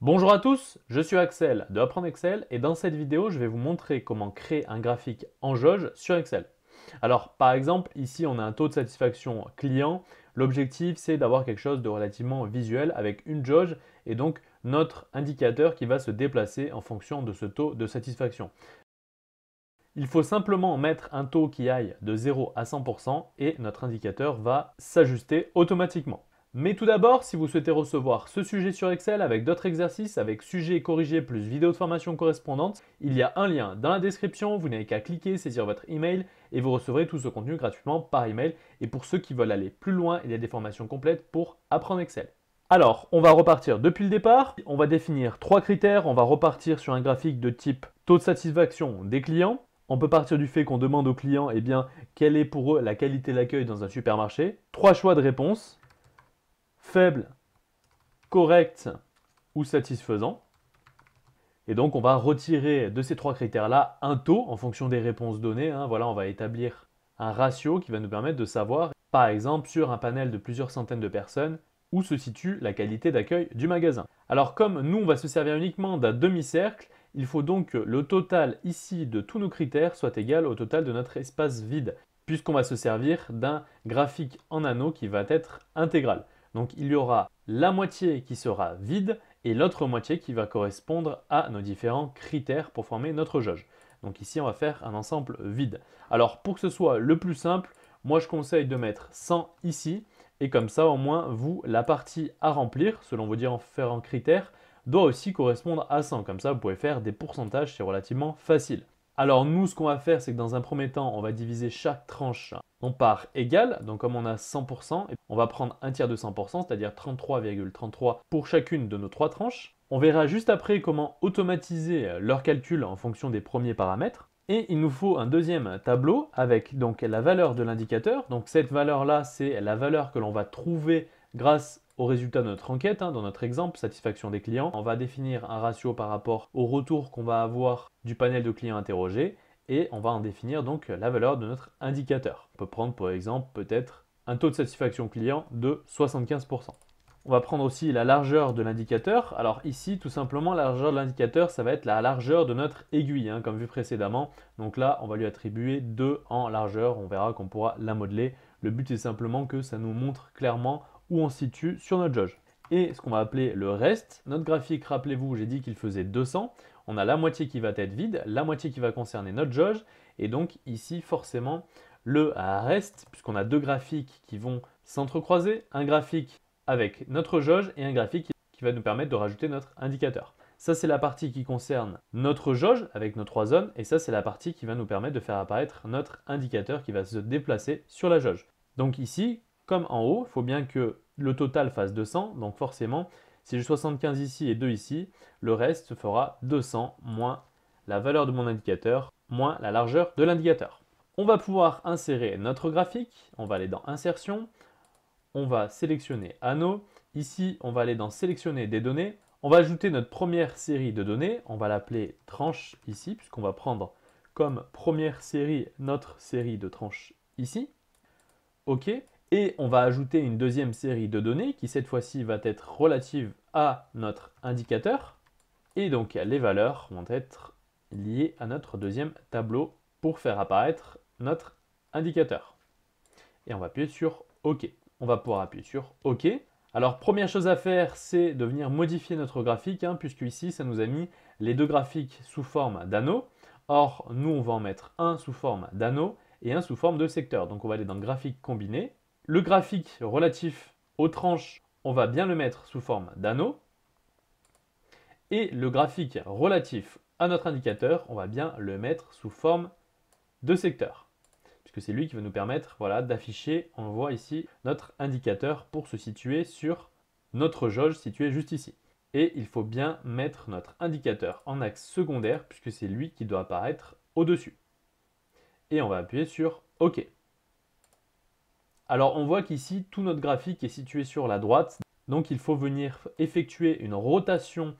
Bonjour à tous, je suis Axel de Apprendre Excel et dans cette vidéo, je vais vous montrer comment créer un graphique en jauge sur Excel. Alors, par exemple, ici, on a un taux de satisfaction client. L'objectif, c'est d'avoir quelque chose de relativement visuel avec une jauge et donc notre indicateur qui va se déplacer en fonction de ce taux de satisfaction. Il faut simplement mettre un taux qui aille de 0 à 100% et notre indicateur va s'ajuster automatiquement. Mais tout d'abord, si vous souhaitez recevoir ce sujet sur Excel avec d'autres exercices, avec sujets corrigés plus vidéos de formation correspondantes, il y a un lien dans la description, vous n'avez qu'à cliquer, saisir votre email et vous recevrez tout ce contenu gratuitement par email. Et pour ceux qui veulent aller plus loin, il y a des formations complètes pour apprendre Excel. Alors, on va repartir depuis le départ, on va définir trois critères, on va repartir sur un graphique de type taux de satisfaction des clients. On peut partir du fait qu'on demande aux clients quelle est pour eux la qualité d'accueil dans un supermarché. Trois choix de réponse. Faible, correct ou satisfaisant. Et donc on va retirer de ces trois critères-là un taux en fonction des réponses données. Voilà, on va établir un ratio qui va nous permettre de savoir, par exemple, sur un panel de plusieurs centaines de personnes, où se situe la qualité d'accueil du magasin. Alors comme nous, on va se servir uniquement d'un demi-cercle, il faut donc que le total ici de tous nos critères soit égal au total de notre espace vide, puisqu'on va se servir d'un graphique en anneau qui va être intégral. Donc il y aura la moitié qui sera vide et l'autre moitié qui va correspondre à nos différents critères pour former notre jauge. Donc ici, on va faire un ensemble vide. Alors pour que ce soit le plus simple, moi je conseille de mettre 100 ici et comme ça au moins vous, la partie à remplir, selon vos différents critères, doit aussi correspondre à 100. Comme ça, vous pouvez faire des pourcentages, c'est relativement facile. Alors nous, ce qu'on va faire, c'est que dans un premier temps, on va diviser chaque tranche en parts égales. Donc comme on a 100%, on va prendre un tiers de 100%, c'est-à-dire 33,33 pour chacune de nos trois tranches. On verra juste après comment automatiser leur calcul en fonction des premiers paramètres. Et il nous faut un deuxième tableau avec donc la valeur de l'indicateur. Donc cette valeur-là, c'est la valeur que l'on va trouver grâce au résultat de notre enquête. Dans notre exemple, satisfaction des clients, on va définir un ratio par rapport au retour qu'on va avoir du panel de clients interrogés et on va en définir donc la valeur de notre indicateur. On peut prendre par exemple peut-être un taux de satisfaction client de 75%. On va prendre aussi la largeur de l'indicateur. Alors ici, tout simplement, la largeur de l'indicateur, ça va être la largeur de notre aiguille, comme vu précédemment. Donc là, on va lui attribuer 2 en largeur. On verra qu'on pourra la modeler. Le but, c'est simplement que ça nous montre clairement où on se situe sur notre jauge. Et ce qu'on va appeler le reste, notre graphique, rappelez-vous, j'ai dit qu'il faisait 200. On a la moitié qui va être vide, la moitié qui va concerner notre jauge. Et donc ici, forcément, le reste, puisqu'on a deux graphiques qui vont s'entrecroiser, un graphique avec notre jauge et un graphique qui va nous permettre de rajouter notre indicateur. Ça, c'est la partie qui concerne notre jauge avec nos trois zones et ça, c'est la partie qui va nous permettre de faire apparaître notre indicateur qui va se déplacer sur la jauge. Donc ici, comme en haut, il faut bien que le total fasse 200. Donc forcément, si j'ai 75 ici et 2 ici, le reste fera 200 moins la valeur de mon indicateur moins la largeur de l'indicateur. On va pouvoir insérer notre graphique. On va aller dans Insertion. On va sélectionner Anneaux. Ici, on va aller dans Sélectionner des données. On va ajouter notre première série de données. On va l'appeler tranche ici, puisqu'on va prendre comme première série notre série de tranches ici. OK. Et on va ajouter une deuxième série de données qui cette fois-ci va être relative à notre indicateur. Et donc les valeurs vont être liées à notre deuxième tableau pour faire apparaître notre indicateur. Et on va appuyer sur OK. On va pouvoir appuyer sur OK. Alors première chose à faire, c'est de venir modifier notre graphique, puisque ici ça nous a mis les deux graphiques sous forme d'anneau. Or, nous on va en mettre un sous forme d'anneau et un sous forme de secteur. Donc on va aller dans le graphique combiné. Le graphique relatif aux tranches, on va bien le mettre sous forme d'anneau. Et le graphique relatif à notre indicateur, on va bien le mettre sous forme de secteur. Puisque c'est lui qui va nous permettre d'afficher, on voit ici, notre indicateur pour se situer sur notre jauge située juste ici. Et il faut bien mettre notre indicateur en axe secondaire puisque c'est lui qui doit apparaître au-dessus. Et on va appuyer sur OK. Alors on voit qu'ici, tout notre graphique est situé sur la droite. Donc il faut venir effectuer une rotation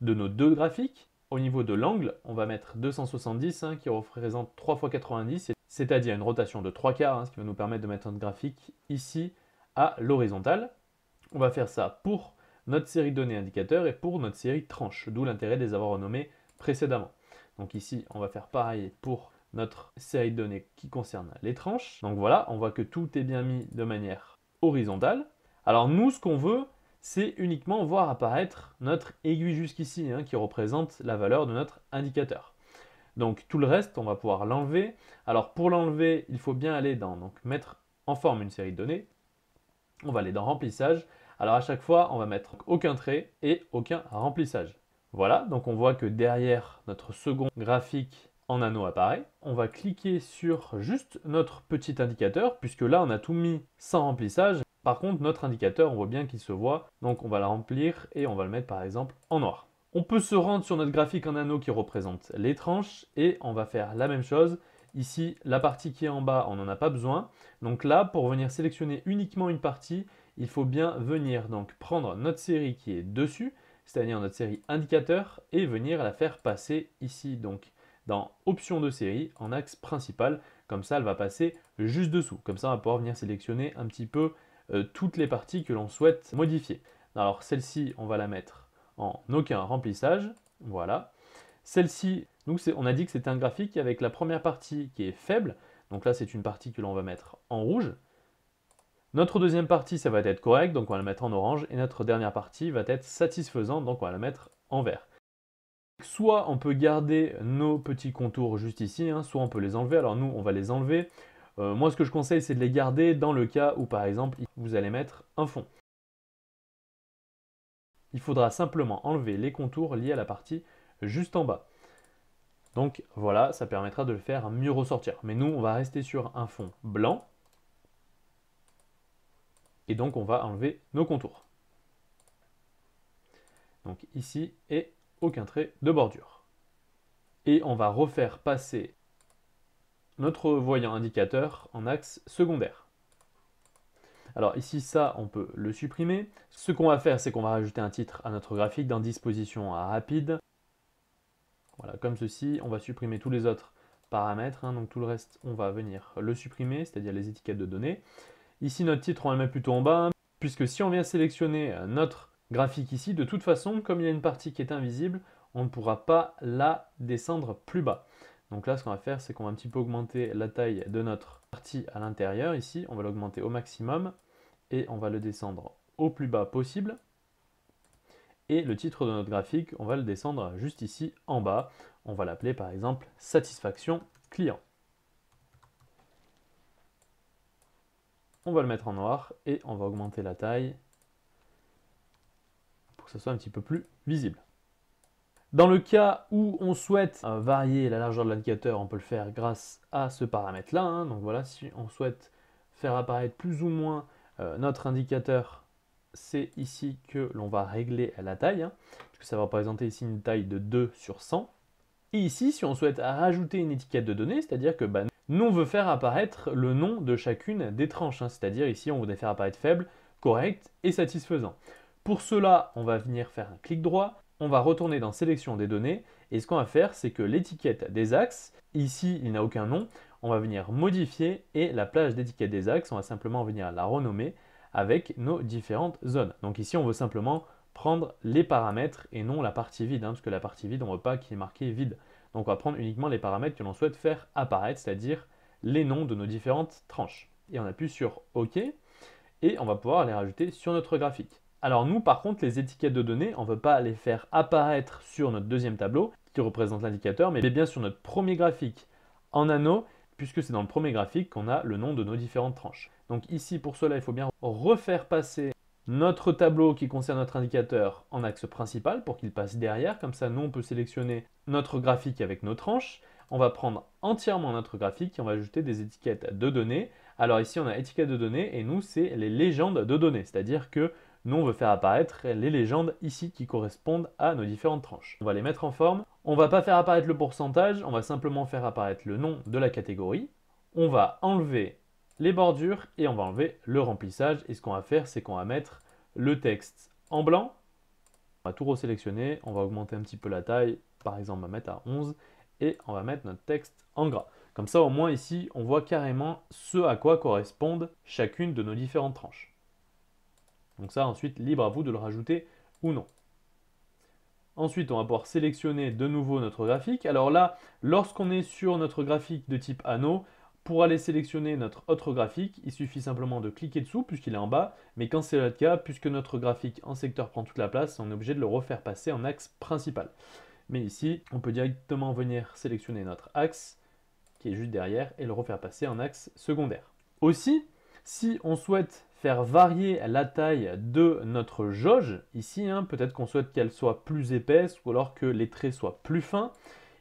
de nos deux graphiques. Au niveau de l'angle, on va mettre 270 qui représente 3 fois 90, c'est-à-dire une rotation de 3 quarts, ce qui va nous permettre de mettre notre graphique ici à l'horizontale. On va faire ça pour notre série de données indicateurs et pour notre série de tranches, d'où l'intérêt de les avoir renommées précédemment. Donc ici, on va faire pareil pour notre série de données qui concerne les tranches. Donc voilà, on voit que tout est bien mis de manière horizontale. Alors nous, ce qu'on veut, c'est uniquement voir apparaître notre aiguille jusqu'ici, qui représente la valeur de notre indicateur. Donc tout le reste, on va pouvoir l'enlever. Alors pour l'enlever, il faut bien aller dans mettre en forme une série de données. On va aller dans remplissage. Alors à chaque fois, on va mettre aucun trait et aucun remplissage. Voilà, donc on voit que derrière notre second graphique en anneau apparaît. On va cliquer sur juste notre petit indicateur, puisque là on a tout mis sans remplissage. Par contre, notre indicateur, on voit bien qu'il se voit, donc on va le remplir et on va le mettre par exemple en noir. On peut se rendre sur notre graphique en anneau qui représente les tranches et on va faire la même chose. Ici, la partie qui est en bas, on n'en a pas besoin. Donc là, pour venir sélectionner uniquement une partie, il faut bien venir donc prendre notre série qui est dessus, c'est-à-dire notre série indicateur, et venir la faire passer ici donc dans option de série en axe principal. Comme ça, elle va passer juste dessous. Comme ça, on va pouvoir venir sélectionner un petit peu toutes les parties que l'on souhaite modifier. Alors celle-ci, on va la mettre en aucun remplissage. Voilà. Celle-ci, on a dit que c'était un graphique avec la première partie qui est faible. Donc là, c'est une partie que l'on va mettre en rouge. Notre deuxième partie, ça va être correct, donc on va la mettre en orange. Et notre dernière partie va être satisfaisante, donc on va la mettre en vert. Soit on peut garder nos petits contours juste ici, soit on peut les enlever. Alors nous, on va les enlever. Moi, ce que je conseille, c'est de les garder dans le cas où, par exemple, vous allez mettre un fond. Il faudra simplement enlever les contours liés à la partie juste en bas. Donc voilà, ça permettra de le faire mieux ressortir. Mais nous, on va rester sur un fond blanc. Et donc, on va enlever nos contours. Donc ici, et aucun trait de bordure. Et on va refaire passer notre voyant indicateur en axe secondaire. Alors ici, ça, on peut le supprimer. Ce qu'on va faire, c'est qu'on va rajouter un titre à notre graphique dans disposition rapide. Voilà, comme ceci. On va supprimer tous les autres paramètres. Donc tout le reste, on va venir le supprimer, c'est-à-dire les étiquettes de données. Ici, notre titre, on va le mettre plutôt en bas, puisque si on vient sélectionner notre graphique ici, de toute façon, comme il y a une partie qui est invisible, on ne pourra pas la descendre plus bas. Donc là, ce qu'on va faire, c'est qu'on va un petit peu augmenter la taille de notre partie à l'intérieur. Ici, on va l'augmenter au maximum et on va le descendre au plus bas possible. Et le titre de notre graphique, on va le descendre juste ici en bas. On va l'appeler par exemple « Satisfaction client ». On va le mettre en noir et on va augmenter la taille pour que ce soit un petit peu plus visible. Dans le cas où on souhaite varier la largeur de l'indicateur, on peut le faire grâce à ce paramètre-là. Donc voilà, si on souhaite faire apparaître plus ou moins notre indicateur, c'est ici que l'on va régler la taille, puisque ça va représenter ici une taille de 2 sur 100. Et ici, si on souhaite rajouter une étiquette de données, c'est-à-dire que nous, on veut faire apparaître le nom de chacune des tranches, c'est-à-dire ici, on voudrait faire apparaître faible, correct et satisfaisant. Pour cela, on va venir faire un clic droit, on va retourner dans sélection des données, et ce qu'on va faire, c'est que l'étiquette des axes, ici, il n'a aucun nom, on va venir modifier, et la plage d'étiquette des axes, on va simplement venir la renommer avec nos différentes zones. Donc ici, on veut simplement prendre les paramètres et non la partie vide, parce que la partie vide, on ne veut pas qu'il est marqué vide. Donc on va prendre uniquement les paramètres que l'on souhaite faire apparaître, c'est-à-dire les noms de nos différentes tranches. Et on appuie sur OK, et on va pouvoir les rajouter sur notre graphique. Alors nous, par contre, les étiquettes de données, on ne veut pas les faire apparaître sur notre deuxième tableau, qui représente l'indicateur, mais bien sur notre premier graphique en anneau, puisque c'est dans le premier graphique qu'on a le nom de nos différentes tranches. Donc ici, pour cela, il faut bien refaire passer notre tableau qui concerne notre indicateur en axe principal pour qu'il passe derrière. Comme ça, nous, on peut sélectionner notre graphique avec nos tranches. On va prendre entièrement notre graphique et on va ajouter des étiquettes de données. Alors ici, on a étiquette de données et nous, c'est les légendes de données. C'est-à-dire que nous, on veut faire apparaître les légendes ici qui correspondent à nos différentes tranches. On va les mettre en forme. On ne va pas faire apparaître le pourcentage, on va simplement faire apparaître le nom de la catégorie. On va enlever les bordures et on va enlever le remplissage. Et ce qu'on va faire, c'est qu'on va mettre le texte en blanc. On va tout resélectionner, on va augmenter un petit peu la taille. Par exemple, on va mettre à 11 et on va mettre notre texte en gras. Comme ça, au moins ici, on voit carrément ce à quoi correspondent chacune de nos différentes tranches. Donc ça, ensuite, libre à vous de le rajouter ou non. Ensuite, on va pouvoir sélectionner de nouveau notre graphique. Alors là, lorsqu'on est sur notre graphique de type anneau, pour aller sélectionner notre autre graphique, il suffit simplement de cliquer dessous puisqu'il est en bas. Mais quand c'est le cas, puisque notre graphique en secteur prend toute la place, on est obligé de le refaire passer en axe principal. Mais ici, on peut directement venir sélectionner notre axe qui est juste derrière et le refaire passer en axe secondaire. Aussi, si on souhaite faire varier la taille de notre jauge, ici, peut-être qu'on souhaite qu'elle soit plus épaisse ou alors que les traits soient plus fins,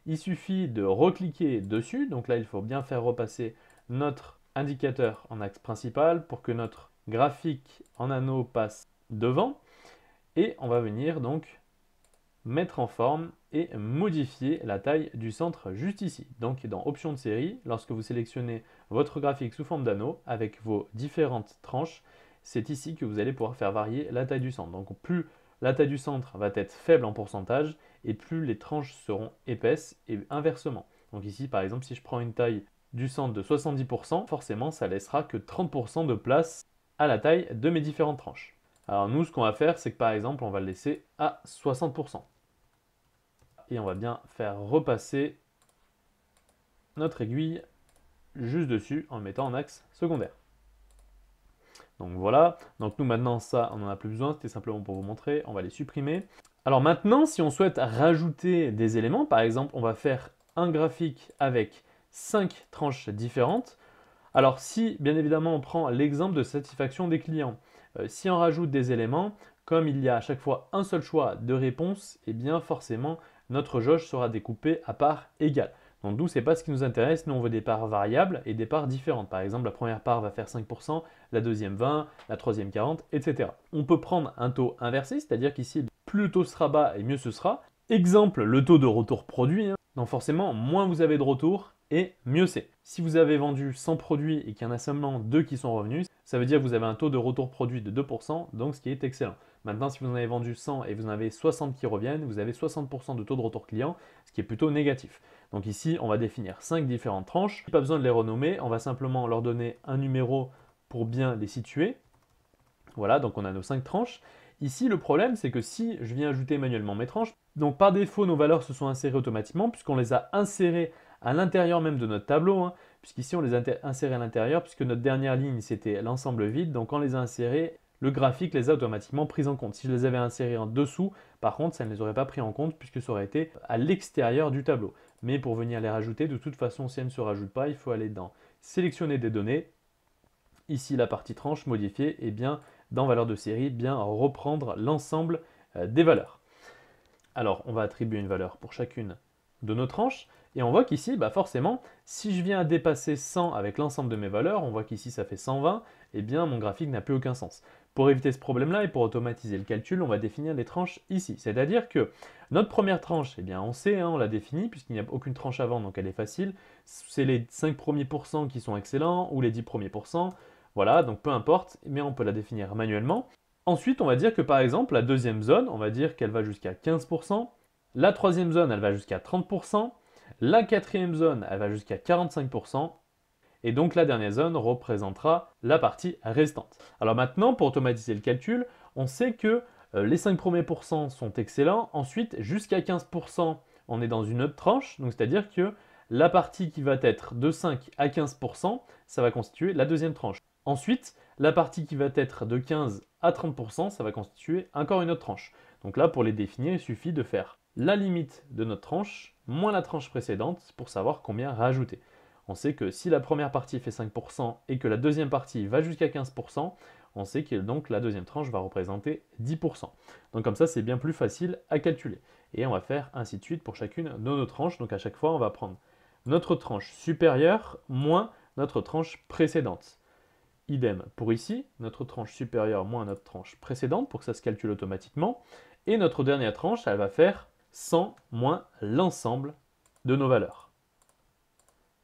il suffit de recliquer dessus. Donc là, il faut bien faire repasser notre indicateur en axe principal pour que notre graphique en anneau passe devant. Et on va venir donc mettre en forme et modifier la taille du centre juste ici. Donc dans Options de série, lorsque vous sélectionnez votre graphique sous forme d'anneau avec vos différentes tranches, c'est ici que vous allez pouvoir faire varier la taille du centre. Donc plus la taille du centre va être faible en pourcentage et plus les tranches seront épaisses et inversement. Donc ici par exemple si je prends une taille du centre de 70%, forcément ça laissera que 30% de place à la taille de mes différentes tranches. Alors nous ce qu'on va faire c'est que par exemple on va le laisser à 60%. Et on va bien faire repasser notre aiguille juste dessus en le mettant en axe secondaire. Donc voilà, donc nous maintenant ça on n'en a plus besoin, c'était simplement pour vous montrer, on va les supprimer. Alors maintenant si on souhaite rajouter des éléments, par exemple on va faire un graphique avec 5 tranches différentes. Alors si bien évidemment on prend l'exemple de satisfaction des clients, si on rajoute des éléments, comme il y a à chaque fois un seul choix de réponse, et bien forcément notre jauge sera découpée à parts égales. Donc d'où c'est pas ce qui nous intéresse, nous on veut des parts variables et des parts différentes. Par exemple la première part va faire 5%, la deuxième 20%, la troisième 40%, etc. On peut prendre un taux inversé, c'est-à-dire qu'ici plus le taux sera bas et mieux ce sera. Exemple, le taux de retour produit. Donc forcément, moins vous avez de retour et mieux c'est. Si vous avez vendu 100 produits et qu'il y en a seulement 2 qui sont revenus, ça veut dire que vous avez un taux de retour produit de 2%, donc ce qui est excellent. Maintenant, si vous en avez vendu 100 et vous en avez 60 qui reviennent, vous avez 60% de taux de retour client, ce qui est plutôt négatif. Donc ici, on va définir 5 différentes tranches. Pas besoin de les renommer, on va simplement leur donner un numéro pour bien les situer. Voilà, donc on a nos 5 tranches. Ici, le problème, c'est que si je viens ajouter manuellement mes tranches, donc par défaut, nos valeurs se sont insérées automatiquement puisqu'on les a insérées à l'intérieur même de notre tableau, puisqu'ici on les a insérées à l'intérieur puisque notre dernière ligne, c'était l'ensemble vide. Donc on les a insérées, le graphique les a automatiquement prises en compte. Si je les avais insérées en dessous, par contre, ça ne les aurait pas pris en compte puisque ça aurait été à l'extérieur du tableau. Mais pour venir les rajouter, de toute façon, si elles ne se rajoutent pas, il faut aller dans Sélectionner des données. Ici, la partie tranche modifiée, et bien dans valeur de série, bien reprendre l'ensemble des valeurs. Alors, on va attribuer une valeur pour chacune de nos tranches. Et on voit qu'ici, forcément, si je viens à dépasser 100 avec l'ensemble de mes valeurs, on voit qu'ici ça fait 120, et bien mon graphique n'a plus aucun sens. Pour éviter ce problème-là et pour automatiser le calcul, on va définir les tranches ici. C'est-à-dire que notre première tranche, eh bien on sait, on l'a définie, puisqu'il n'y a aucune tranche avant, donc elle est facile. C'est les 5 premiers pourcents qui sont excellents, ou les 10 premiers pourcents. Voilà, donc peu importe, mais on peut la définir manuellement. Ensuite, on va dire que par exemple, la deuxième zone, on va dire qu'elle va jusqu'à 15%. La troisième zone, elle va jusqu'à 30%. La quatrième zone, elle va jusqu'à 45%. Et donc la dernière zone représentera la partie restante. Alors maintenant, pour automatiser le calcul, on sait que les 5 premiers pourcents sont excellents. Ensuite, jusqu'à 15%, on est dans une autre tranche. Donc c'est-à-dire que la partie qui va être de 5 à 15%, ça va constituer la deuxième tranche. Ensuite, la partie qui va être de 15 à 30%, ça va constituer encore une autre tranche. Donc là, pour les définir, il suffit de faire la limite de notre tranche moins la tranche précédente pour savoir combien rajouter. On sait que si la première partie fait 5% et que la deuxième partie va jusqu'à 15%, on sait que donc la deuxième tranche va représenter 10%. Donc comme ça, c'est bien plus facile à calculer. Et on va faire ainsi de suite pour chacune de nos tranches. Donc à chaque fois, on va prendre notre tranche supérieure moins notre tranche précédente. Idem pour ici, notre tranche supérieure moins notre tranche précédente pour que ça se calcule automatiquement. Et notre dernière tranche, elle va faire 100 moins l'ensemble de nos valeurs,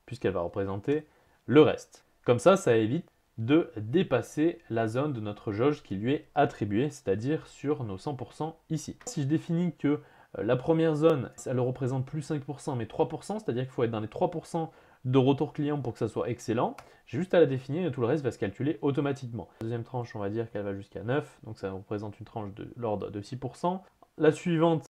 puisqu'elle va représenter le reste. Comme ça, ça évite de dépasser la zone de notre jauge qui lui est attribuée, c'est-à-dire sur nos 100% ici. Si je définis que la première zone, elle ne représente plus 5%, mais 3%, c'est-à-dire qu'il faut être dans les 3% de retour client pour que ça soit excellent. J'ai juste à la définir et tout le reste va se calculer automatiquement. La deuxième tranche, on va dire qu'elle va jusqu'à 9, donc ça représente une tranche de l'ordre de 6%. La suivante,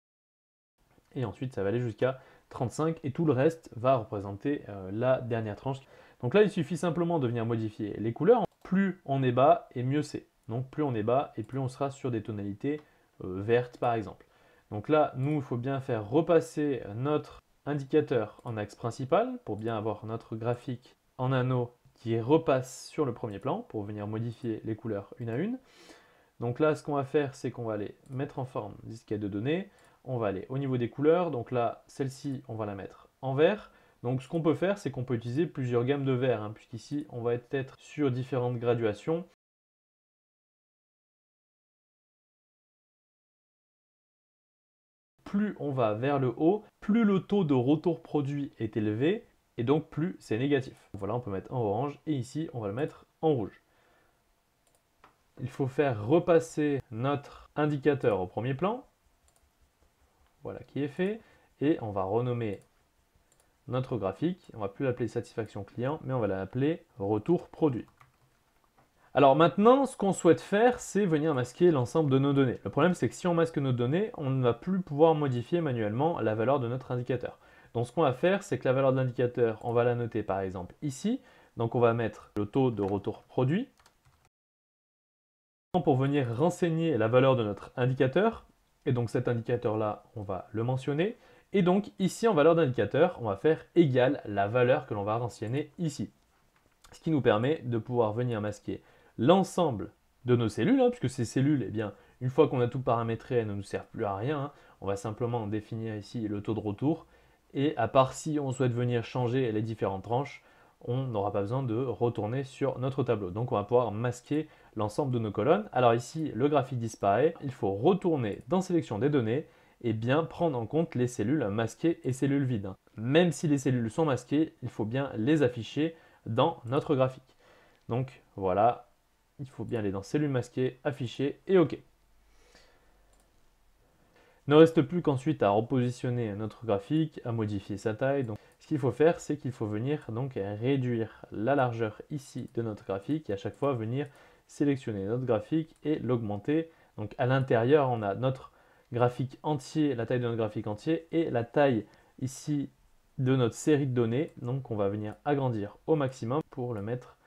et ensuite ça va aller jusqu'à 35 et tout le reste va représenter la dernière tranche. Donc là, il suffit simplement de venir modifier les couleurs. Plus on est bas et mieux c'est. Donc plus on est bas et plus on sera sur des tonalités vertes par exemple. Donc là, nous, il faut bien faire repasser notre indicateur en axe principal pour bien avoir notre graphique en anneau qui repasse sur le premier plan pour venir modifier les couleurs une à une. Donc là, ce qu'on va faire, c'est qu'on va aller mettre en forme disquette de données. On va aller au niveau des couleurs. Donc là, celle-ci, on va la mettre en vert. Donc ce qu'on peut faire, c'est qu'on peut utiliser plusieurs gammes de vert, hein, puisqu'ici, on va être sur différentes graduations. Plus on va vers le haut, plus le taux de retour produit est élevé, et donc plus c'est négatif. Voilà, on peut mettre en orange, et ici, on va le mettre en rouge. Il faut faire repasser notre indicateur au premier plan. Voilà qui est fait. Et on va renommer notre graphique. On ne va plus l'appeler satisfaction client, mais on va l'appeler retour produit. Alors maintenant, ce qu'on souhaite faire, c'est venir masquer l'ensemble de nos données. Le problème, c'est que si on masque nos données, on ne va plus pouvoir modifier manuellement la valeur de notre indicateur. Donc ce qu'on va faire, c'est que la valeur de l'indicateur, on va la noter par exemple ici. Donc on va mettre le taux de retour produit. Pour venir renseigner la valeur de notre indicateur, et donc cet indicateur-là, on va le mentionner. Et donc ici, en valeur d'indicateur, on va faire égal la valeur que l'on va renseigner ici. Ce qui nous permet de pouvoir venir masquer l'ensemble de nos cellules, hein, puisque ces cellules, eh bien, une fois qu'on a tout paramétré, elles ne nous servent plus à rien. Hein. On va simplement définir ici le taux de retour. Et à part si on souhaite venir changer les différentes tranches, on n'aura pas besoin de retourner sur notre tableau. Donc on va pouvoir masquer l'ensemble de nos colonnes. Alors ici, le graphique disparaît. Il faut retourner dans sélection des données et bien prendre en compte les cellules masquées et cellules vides. Même si les cellules sont masquées, il faut bien les afficher dans notre graphique. Donc voilà, il faut bien aller dans cellules masquées, afficher et OK. Il ne reste plus qu'ensuite à repositionner notre graphique, à modifier sa taille. Donc, ce qu'il faut faire, c'est qu'il faut venir donc réduire la largeur ici de notre graphique et à chaque fois venir sélectionner notre graphique et l'augmenter. Donc à l'intérieur, on a notre graphique entier, la taille de notre graphique entier et la taille ici de notre série de données. Donc on va venir agrandir au maximum pour le mettre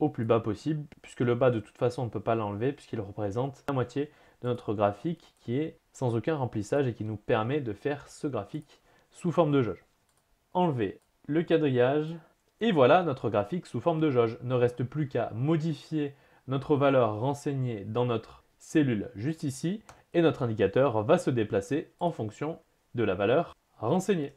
au plus bas possible, puisque le bas de toute façon on ne peut pas l'enlever puisqu'il représente la moitié de notre graphique qui est sans aucun remplissage et qui nous permet de faire ce graphique sous forme de jauge. Enlever le quadrillage et voilà notre graphique sous forme de jauge. Ne reste plus qu'à modifier notre valeur renseignée dans notre cellule juste ici et notre indicateur va se déplacer en fonction de la valeur renseignée.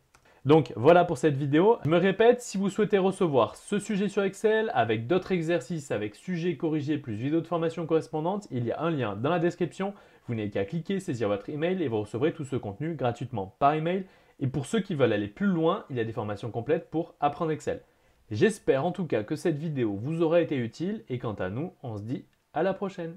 Donc voilà pour cette vidéo. Je me répète, si vous souhaitez recevoir ce sujet sur Excel avec d'autres exercices, avec sujets corrigés plus vidéos de formation correspondantes, il y a un lien dans la description. Vous n'avez qu'à cliquer, saisir votre email et vous recevrez tout ce contenu gratuitement par email. Et pour ceux qui veulent aller plus loin, il y a des formations complètes pour apprendre Excel. J'espère en tout cas que cette vidéo vous aura été utile et quant à nous, on se dit à la prochaine.